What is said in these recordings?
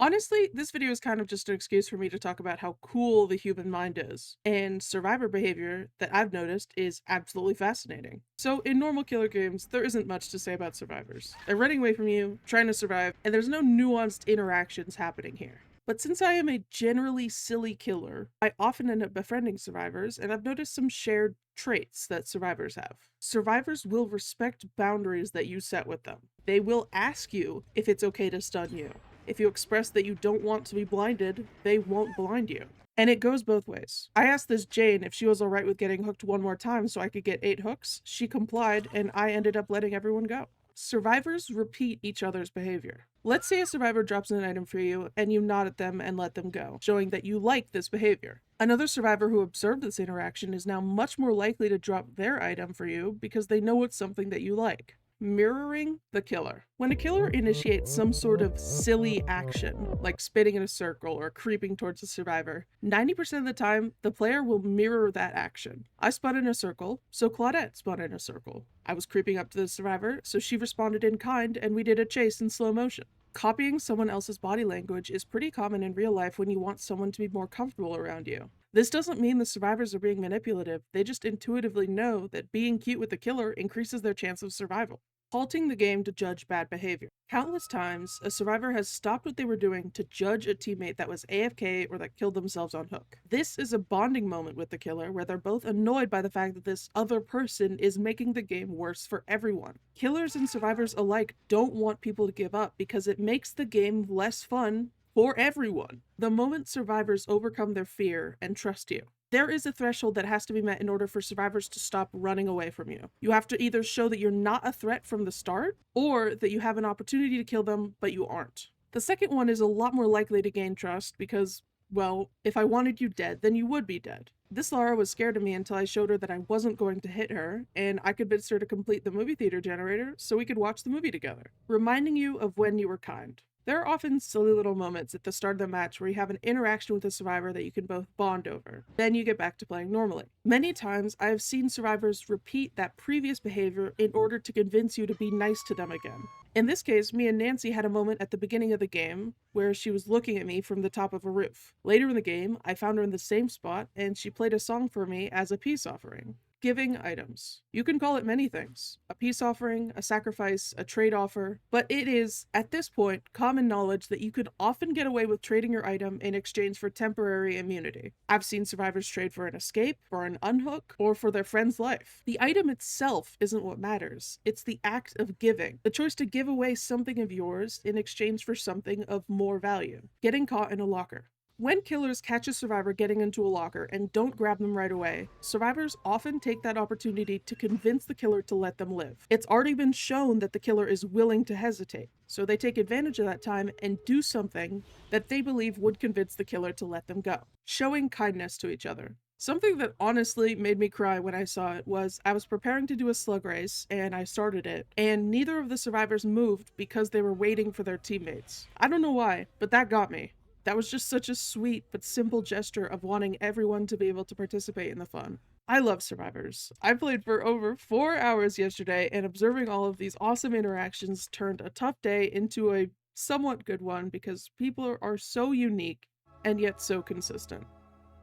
Honestly, this video is kind of just an excuse for me to talk about how cool the human mind is, and survivor behavior that I've noticed is absolutely fascinating. So, in normal killer games, there isn't much to say about survivors. They're running away from you, trying to survive, and there's no nuanced interactions happening here. But since I am a generally silly killer, I often end up befriending survivors, and I've noticed some shared traits that survivors have. Survivors will respect boundaries that you set with them. They will ask you if it's okay to stun you. If you express that you don't want to be blinded, they won't blind you. And it goes both ways. I asked this Jane if she was alright with getting hooked one more time so I could get 8 hooks. She complied, and I ended up letting everyone go. Survivors repeat each other's behavior. Let's say a survivor drops an item for you, and you nod at them and let them go, showing that you like this behavior. Another survivor who observed this interaction is now much more likely to drop their item for you because they know it's something that you like. Mirroring the killer. When a killer initiates some sort of silly action, like spinning in a circle or creeping towards the survivor, 90% of the time, the player will mirror that action. I spun in a circle, so Claudette spun in a circle. I was creeping up to the survivor, so she responded in kind and we did a chase in slow motion. Copying someone else's body language is pretty common in real life when you want someone to be more comfortable around you. This doesn't mean the survivors are being manipulative, they just intuitively know that being cute with the killer increases their chance of survival. Halting the game to judge bad behavior. Countless times, a survivor has stopped what they were doing to judge a teammate that was AFK or that killed themselves on hook. This is a bonding moment with the killer where they're both annoyed by the fact that this other person is making the game worse for everyone. Killers and survivors alike don't want people to give up because it makes the game less fun for everyone. The moment survivors overcome their fear and trust you, there is a threshold that has to be met in order for survivors to stop running away from you. You have to either show that you're not a threat from the start, or that you have an opportunity to kill them, but you aren't. The second one is a lot more likely to gain trust because, well, if I wanted you dead, then you would be dead. This Lara was scared of me until I showed her that I wasn't going to hit her, and I convinced her to complete the movie theater generator so we could watch the movie together, reminding you of when you were kind. There are often silly little moments at the start of the match where you have an interaction with a survivor that you can both bond over. Then you get back to playing normally. Many times, I have seen survivors repeat that previous behavior in order to convince you to be nice to them again. In this case, me and Nancy had a moment at the beginning of the game where she was looking at me from the top of a roof. Later in the game, I found her in the same spot and she played a song for me as a peace offering. Giving items. You can call it many things. A peace offering, a sacrifice, a trade offer, but it is, at this point, common knowledge that you could often get away with trading your item in exchange for temporary immunity. I've seen survivors trade for an escape, for an unhook, or for their friend's life. The item itself isn't what matters. It's the act of giving. The choice to give away something of yours in exchange for something of more value. Getting caught in a locker. When killers catch a survivor getting into a locker and don't grab them right away, survivors often take that opportunity to convince the killer to let them live. It's already been shown that the killer is willing to hesitate, so they take advantage of that time and do something that they believe would convince the killer to let them go. Showing kindness to each other. Something that honestly made me cry when I saw it was I was preparing to do a slug race and I started it, and neither of the survivors moved because they were waiting for their teammates. I don't know why, but that got me. That was just such a sweet but simple gesture of wanting everyone to be able to participate in the fun. I love survivors. I played for over 4 hours yesterday, and observing all of these awesome interactions turned a tough day into a somewhat good one because people are so unique and yet so consistent.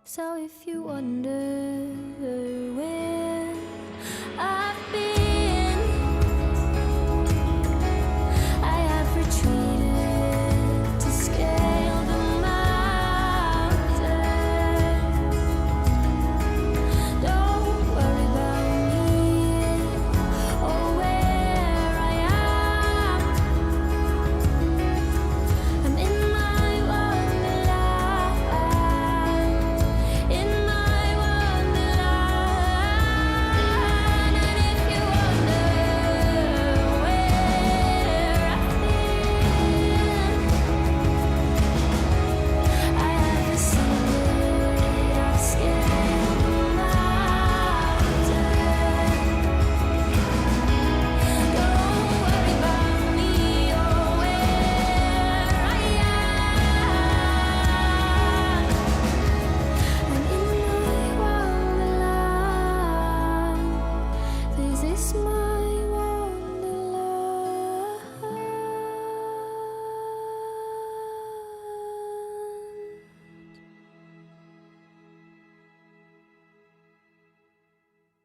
So if you wonder where I've been